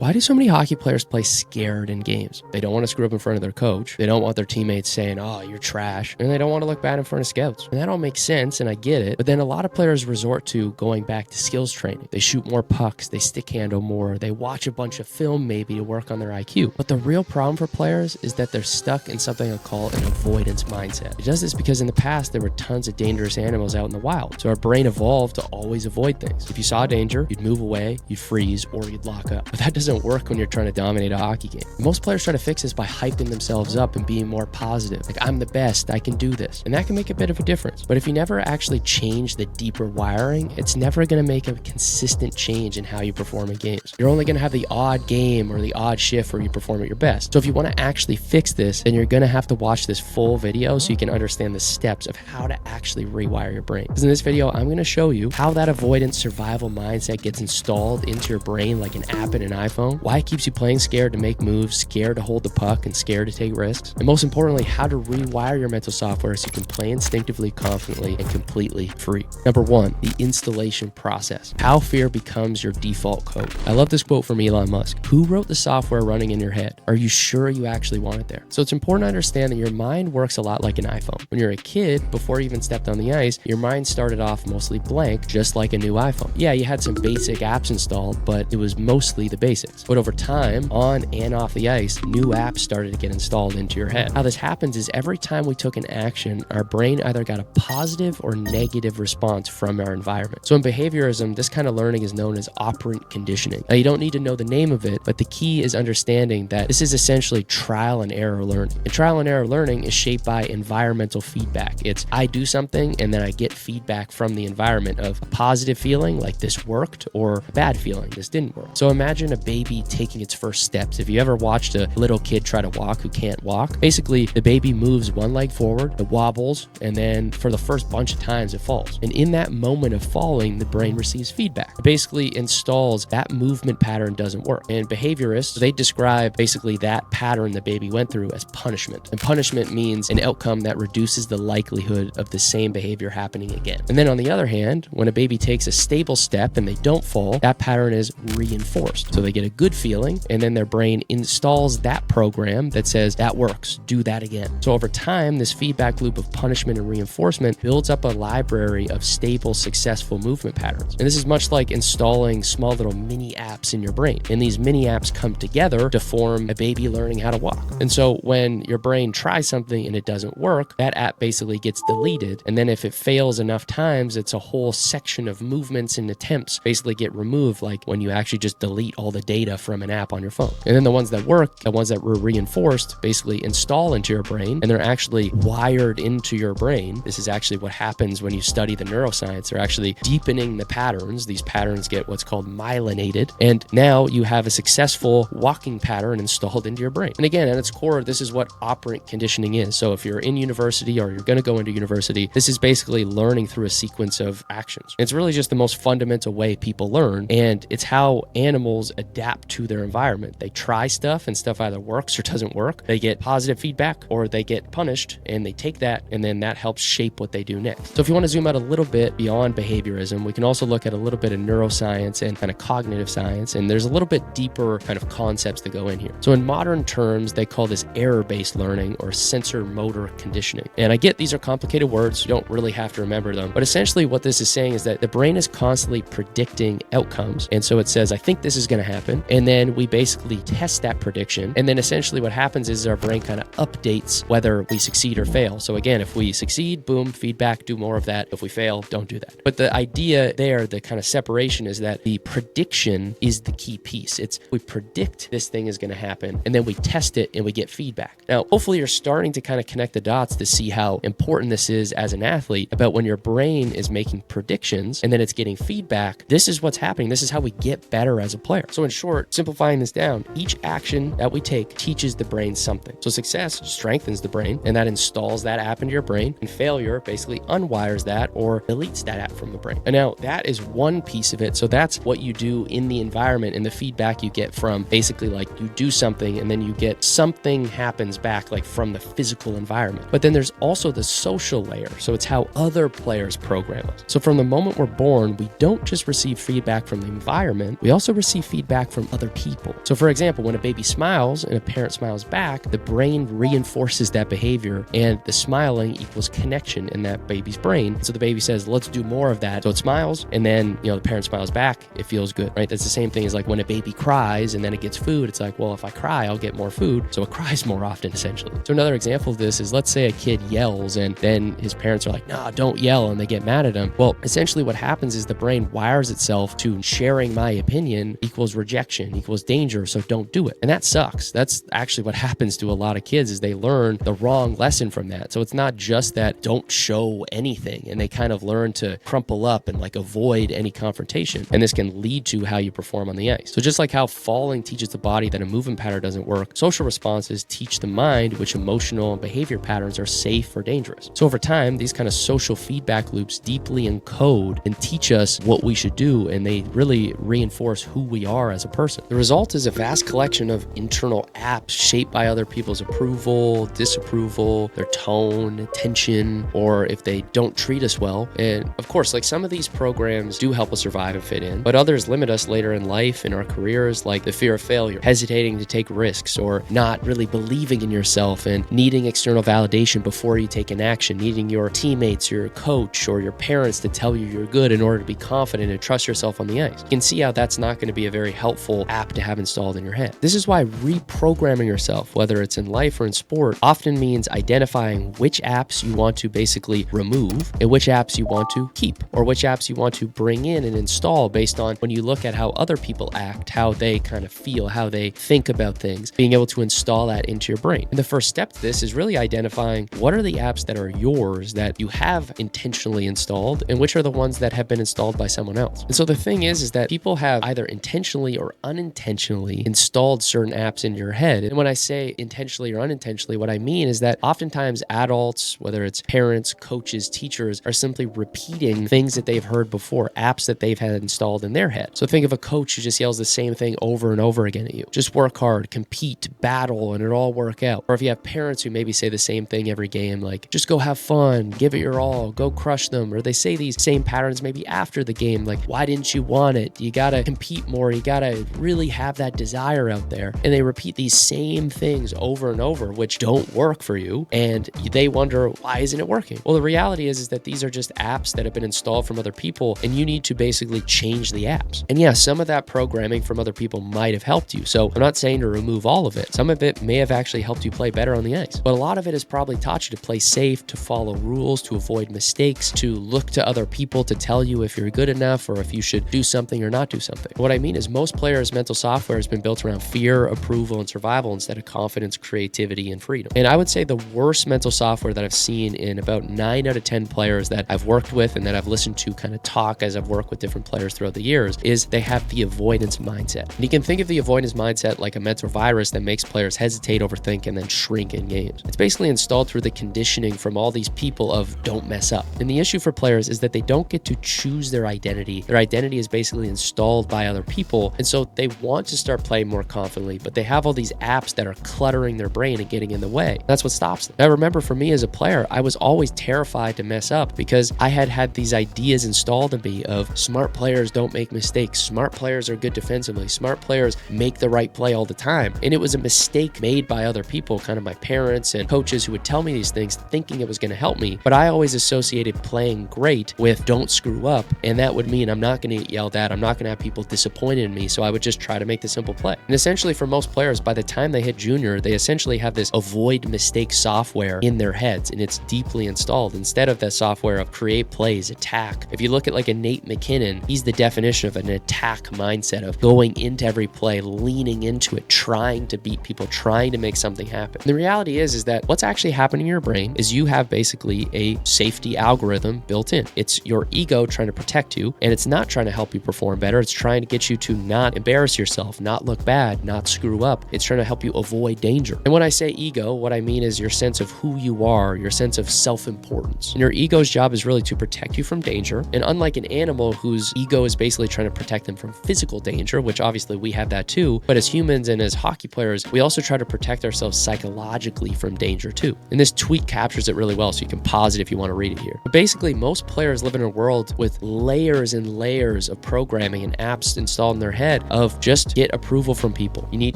Why do so many hockey players play scared in games? They don't want to screw up in front of their coach. They don't want their teammates saying, oh, you're trash. And they don't want to look bad in front of scouts. And that all makes sense, and I get it. But then a lot of players resort to going back to skills training. They shoot more pucks. They stick handle more. They watch a bunch of film maybe to work on their IQ. But the real problem for players is that they're stuck in something I call an avoidance mindset. It does this because in the past, there were tons of dangerous animals out in the wild. So our brain evolved to always avoid things. If you saw danger, you'd move away, you'd freeze, or you'd lock up. But that doesn't work when you're trying to dominate a hockey game. Most players try to fix this by hyping themselves up and being more positive. Like, I'm the best, I can do this. And that can make a bit of a difference. But if you never actually change the deeper wiring, it's never going to make a consistent change in how you perform in games. You're only going to have the odd game or the odd shift where you perform at your best. So if you want to actually fix this, then you're going to have to watch this full video so you can understand the steps of how to actually rewire your brain. Because in this video, I'm going to show you how that avoidance survival mindset gets installed into your brain like an app in an iPhone, why it keeps you playing scared to make moves, scared to hold the puck, and scared to take risks, and most importantly, how to rewire your mental software so you can play instinctively, confidently, and completely free. Number one, the installation process. How fear becomes your default code. I love this quote from Elon Musk. Who wrote the software running in your head? Are you sure you actually want it there? So it's important to understand that your mind works a lot like an iPhone. When you're a kid, before you even stepped on the ice, your mind started off mostly blank, just like a new iPhone. Yeah, you had some basic apps installed, but it was mostly the basics. But over time, on and off the ice, new apps started to get installed into your head. How this happens is every time we took an action, our brain either got a positive or negative response from our environment. So in behaviorism, this kind of learning is known as operant conditioning. Now, you don't need to know the name of it, but the key is understanding that this is essentially trial and error learning. And trial and error learning is shaped by environmental feedback. It's I do something and then I get feedback from the environment of a positive feeling like this worked or a bad feeling this didn't work. So imagine a baby taking its first steps. If you ever watched a little kid try to walk who can't walk, basically the baby moves one leg forward, it wobbles, and then for the first bunch of times it falls. And in that moment of falling, the brain receives feedback. It basically installs that movement pattern doesn't work. And behaviorists, they describe basically that pattern the baby went through as punishment. And punishment means an outcome that reduces the likelihood of the same behavior happening again. And then on the other hand, when a baby takes a stable step and they don't fall, that pattern is reinforced. So they get a good feeling, and then their brain installs that program that says, that works, do that again. So over time, this feedback loop of punishment and reinforcement builds up a library of stable, successful movement patterns. And this is much like installing small little mini apps in your brain. And these mini apps come together to form a baby learning how to walk. And so when your brain tries something and it doesn't work, that app basically gets deleted. And then if it fails enough times, it's a whole section of movements and attempts basically get removed, like when you actually just delete all the data from an app on your phone. And then the ones that work, the ones that were reinforced, basically install into your brain, and they're actually wired into your brain. This is actually what happens when you study the neuroscience. They're actually deepening the patterns. These patterns get what's called myelinated, and now you have a successful walking pattern installed into your brain. And again, at its core, this is what operant conditioning is. So if you're in university or you're going to go into university, this is basically learning through a sequence of actions. It's really just the most fundamental way people learn, and it's how animals adapt to their environment. They try stuff and stuff either works or doesn't work. They get positive feedback or they get punished, and they take that, and then that helps shape what they do next. So if you want to zoom out a little bit beyond behaviorism, we can also look at a little bit of neuroscience and kind of cognitive science, and there's a little bit deeper kind of concepts that go in here. So in modern terms, they call this error-based learning or sensor motor conditioning. And I get these are complicated words, you don't really have to remember them, but essentially what this is saying is that the brain is constantly predicting outcomes. And so it says, I think this is going to happen. And then we basically test that prediction. And then essentially what happens is our brain kind of updates whether we succeed or fail. So again, if we succeed, boom, feedback, do more of that. If we fail, don't do that. But the idea there, the kind of separation is that the prediction is the key piece. It's we predict this thing is going to happen, and then we test it and we get feedback. Now, hopefully you're starting to kind of connect the dots to see how important this is as an athlete about when your brain is making predictions and then it's getting feedback. This is what's happening. This is how we get better as a player. So in short, simplifying this down, each action that we take teaches the brain something. So success strengthens the brain, and that installs that app into your brain, and failure basically unwires that or deletes that app from the brain. And now that is one piece of it. So that's what you do in the environment and the feedback you get from basically like you do something and then you get something happens back like from the physical environment. But then there's also the social layer. So it's how other players program us. So from the moment we're born, we don't just receive feedback from the environment, we also receive feedback feedback from other people. So for example, when a baby smiles and a parent smiles back, the brain reinforces that behavior, and the smiling equals connection in that baby's brain. So the baby says, let's do more of that. So it smiles, and then, the parent smiles back, it feels good, right? That's the same thing as like when a baby cries and then it gets food. It's like, well, if I cry, I'll get more food. So it cries more often, essentially. So another example of this is, let's say a kid yells and then his parents are like, nah, don't yell, and they get mad at him. Well, essentially what happens is the brain wires itself to sharing my opinion equals rejection equals danger, so don't do it. And that sucks. That's actually what happens to a lot of kids, is they learn the wrong lesson from that. So it's not just that don't show anything, and they kind of learn to crumple up and like avoid any confrontation. And this can lead to how you perform on the ice. So just like how falling teaches the body that a movement pattern doesn't work, social responses teach the mind which emotional and behavior patterns are safe or dangerous. So over time, these kind of social feedback loops deeply encode and teach us what we should do, and they really reinforce who we are as a person. The result is a vast collection of internal apps shaped by other people's approval, disapproval, their tone, attention, or if they don't treat us well. And of course, like some of these programs do help us survive and fit in, but others limit us later in life, in our careers, like the fear of failure, hesitating to take risks, or not really believing in yourself and needing external validation before you take an action, needing your teammates, your coach, or your parents to tell you you're good in order to be confident and trust yourself on the ice. You can see how that's not going to be a very helpful app to have installed in your head. This is why reprogramming yourself, whether it's in life or in sport, often means identifying which apps you want to basically remove and which apps you want to keep, or which apps you want to bring in and install based on when you look at how other people act, how they kind of feel, how they think about things, being able to install that into your brain. And the first step to this is really identifying what are the apps that are yours that you have intentionally installed, and which are the ones that have been installed by someone else. And so the thing is that people have either intentionally or unintentionally installed certain apps in your head. And when I say intentionally or unintentionally, what I mean is that oftentimes adults, whether it's parents, coaches, teachers, are simply repeating things that they've heard before, apps that they've had installed in their head. So think of a coach who just yells the same thing over and over again at you. Just work hard, compete, battle, and it'll all work out. Or if you have parents who maybe say the same thing every game, like just go have fun, give it your all, go crush them. Or they say these same patterns maybe after the game, like, why didn't you want it? You gotta compete more. You gotta really have that desire out there. And they repeat these same things over and over, which don't work for you. And they wonder, why isn't it working? Well, the reality is that these are just apps that have been installed from other people, and you need to basically change the apps. And yeah, some of that programming from other people might have helped you. So I'm not saying to remove all of it. Some of it may have actually helped you play better on the ice, but a lot of it has probably taught you to play safe, to follow rules, to avoid mistakes, to look to other people to tell you if you're good enough or if you should do something or not do something. What I mean is most players' mental software has been built around fear, approval, and survival instead of confidence, creativity, and freedom. And I would say the worst mental software that I've seen in about 9 out of 10 players that I've worked with and that I've listened to kind of talk as I've worked with different players throughout the years is they have the avoidance mindset. And you can think of the avoidance mindset like a mental virus that makes players hesitate, overthink, and then shrink in games. It's basically installed through the conditioning from all these people of don't mess up. And the issue for players is that they don't get to choose their identity. Their identity is basically installed by other people. And so they want to start playing more confidently, but they have all these apps that are cluttering their brain and getting in the way. That's what stops them. Now, remember, for me as a player, I was always terrified to mess up because I had these ideas installed in me of smart players don't make mistakes. Smart players are good defensively. Smart players make the right play all the time. And it was a mistake made by other people, kind of my parents and coaches who would tell me these things thinking it was going to help me. But I always associated playing great with don't screw up. And that would mean I'm not going to get yelled at. I'm not going to have people disappointed in me. So I would just try to make the simple play. And essentially for most players, by the time they hit junior, they essentially have this avoid mistake software in their heads, and it's deeply installed instead of that software of create plays, attack. If you look at like a Nate McKinnon, he's the definition of an attack mindset of going into every play, leaning into it, trying to beat people, trying to make something happen. And the reality is that what's actually happening in your brain is you have basically a safety algorithm built in. It's your ego trying to protect you, and it's not trying to help you perform better. It's trying to get you to not embarrass yourself, not look bad, not screw up. It's trying to help you avoid danger. And when I say ego, what I mean is your sense of who you are, your sense of self-importance. And your ego's job is really to protect you from danger. And unlike an animal whose ego is basically trying to protect them from physical danger, which obviously we have that too, but as humans and as hockey players, we also try to protect ourselves psychologically from danger too. And this tweet captures it really well, so you can pause it if you want to read it here. But basically, most players live in a world with layers and layers of programming and apps installed in their head mindset of just get approval from people. You need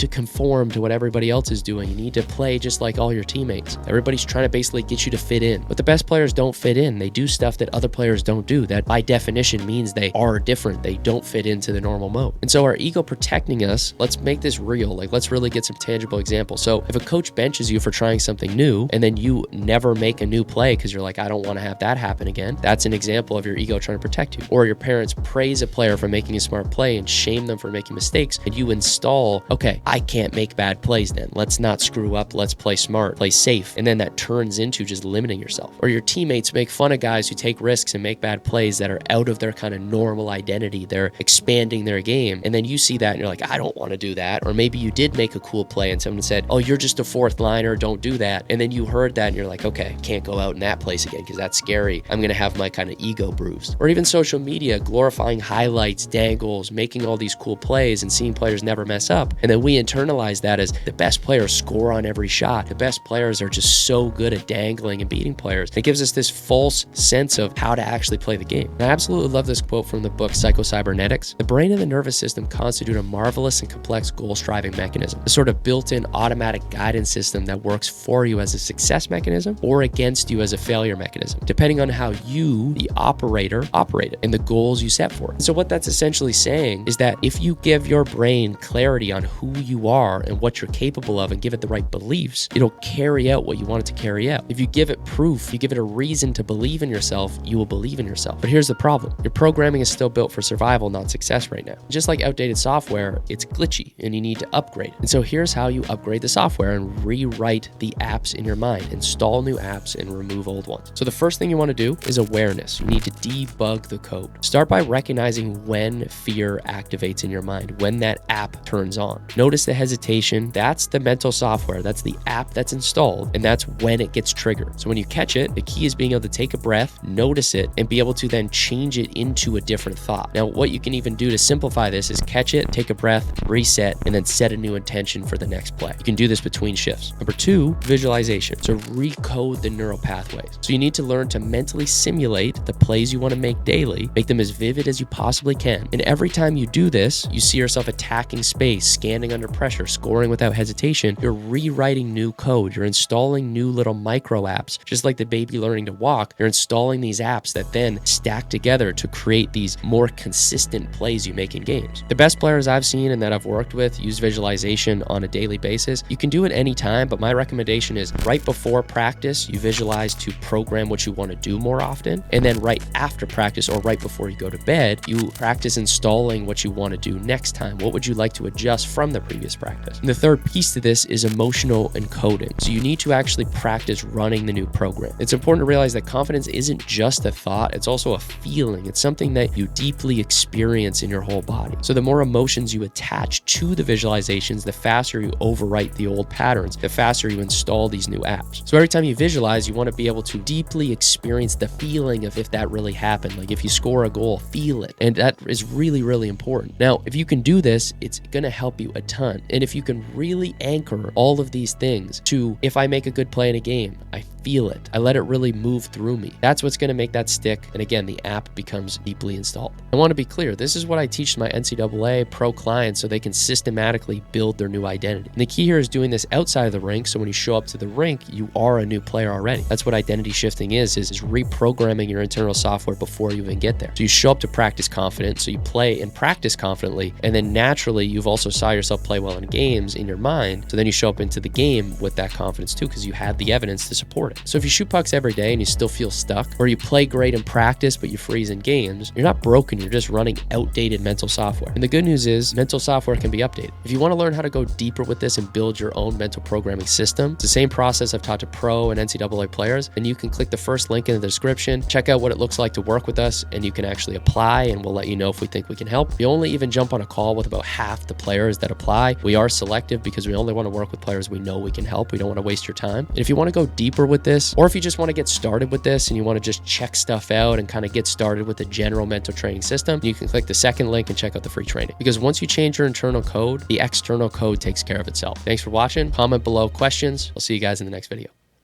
to conform to what everybody else is doing. You need to play just like all your teammates. Everybody's trying to basically get you to fit in. But the best players don't fit in. They do stuff that other players don't do. That by definition means they are different. They don't fit into the normal mode. And so our ego protecting us, let's make this real. Like, let's really get some tangible examples. So if a coach benches you for trying something new and then you never make a new play because you're like, I don't want to have that happen again, that's an example of your ego trying to protect you. Or your parents praise a player for making a smart play and shame them for making mistakes, and you install, okay, I can't make bad plays then. Let's not screw up. Let's play smart, play safe. And then that turns into just limiting yourself. Or your teammates make fun of guys who take risks and make bad plays that are out of their kind of normal identity. They're expanding their game. And then you see that and you're like, I don't want to do that. Or maybe you did make a cool play and someone said, oh, you're just a fourth liner, don't do that. And then you heard that and you're like, okay, can't go out in that place again because that's scary. I'm going to have my kind of ego bruised. Or even social media glorifying highlights, dangles, making all these cool plays and seeing players never mess up. And then we internalize that as the best players score on every shot. The best players are just so good at dangling and beating players. It gives us this false sense of how to actually play the game. And I absolutely love this quote from the book Psycho-Cybernetics. The brain and the nervous system constitute a marvelous and complex goal-striving mechanism, a sort of built-in automatic guidance system that works for you as a success mechanism or against you as a failure mechanism, depending on how you, the operator, operate it and the goals you set for it. So what that's essentially saying is that if you give your brain clarity on who you are and what you're capable of and give it the right beliefs, it'll carry out what you want it to carry out. If you give it proof, you give it a reason to believe in yourself, you will believe in yourself. But here's the problem. Your programming is still built for survival, not success right now. Just like outdated software, it's glitchy and you need to upgrade it. And so here's how you upgrade the software and rewrite the apps in your mind. Install new apps and remove old ones. So the first thing you want to do is awareness. You need to debug the code. Start by recognizing when fear activates in your mind, when that app turns on. Notice the hesitation. That's the mental software. That's the app that's installed, and that's when it gets triggered. So when you catch it, the key is being able to take a breath, notice it, and be able to then change it into a different thought. Now, what you can even do to simplify this is catch it, take a breath, reset, and then set a new intention for the next play. You can do this between shifts. Number two, visualization. So recode the neural pathways. So you need to learn to mentally simulate the plays you want to make daily, make them as vivid as you possibly can. And every time you do this, you see yourself attacking space, scanning under pressure, scoring without hesitation. You're rewriting new code. You're installing new little micro apps. Just like the baby learning to walk, you're installing these apps that then stack together to create these more consistent plays you make in games. The best players I've seen and that I've worked with use visualization on a daily basis. You can do it anytime, but my recommendation is right before practice, you visualize to program what you want to do more often. And then right after practice or right before you go to bed, you practice installing what you want to do next time. What would you like to adjust from the previous practice? And the third piece to this is emotional encoding. So you need to actually practice running the new program. It's important to realize that confidence isn't just a thought, it's also a feeling. It's something that you deeply experience in your whole body. So the more emotions you attach to the visualizations, the faster you overwrite the old patterns, the faster you install these new apps. So every time you visualize, you want to be able to deeply experience the feeling of if that really happened. Like if you score a goal, feel it. And that is really, really important. Now, if you can do this, it's going to help you a ton. And if you can really anchor all of these things to, if I make a good play in a game, I feel it. I let it really move through me. That's what's going to make that stick. And again, the app becomes deeply installed. I want to be clear. This is what I teach my NCAA pro clients so they can systematically build their new identity. And the key here is doing this outside of the rink. So when you show up to the rink, you are a new player already. That's what identity shifting is reprogramming your internal software before you even get there. So you show up to practice confident. So you play and practice confidently. And then naturally, you've also saw yourself play well in games in your mind. So then you show up into the game with that confidence too, because you have the evidence to support it. So if you shoot pucks every day and you still feel stuck, or you play great in practice, but you freeze in games, you're not broken. You're just running outdated mental software. And the good news is mental software can be updated. If you want to learn how to go deeper with this and build your own mental programming system, it's the same process I've taught to pro and NCAA players. And you can click the first link in the description, check out what it looks like to work with us, and you can actually apply, and we'll let you know if we think we can help. We only even jump on a call with about half the players that apply. We are selective because we only want to work with players we know we can help. We don't want to waste your time. And if you want to go deeper with this, or if you just want to get started with this and you want to just check stuff out and kind of get started with the general mental training system, you can click the second link and check out the free training. Because once you change your internal code, the external code takes care of itself. Thanks for watching. Comment below questions. I'll see you guys in the next video.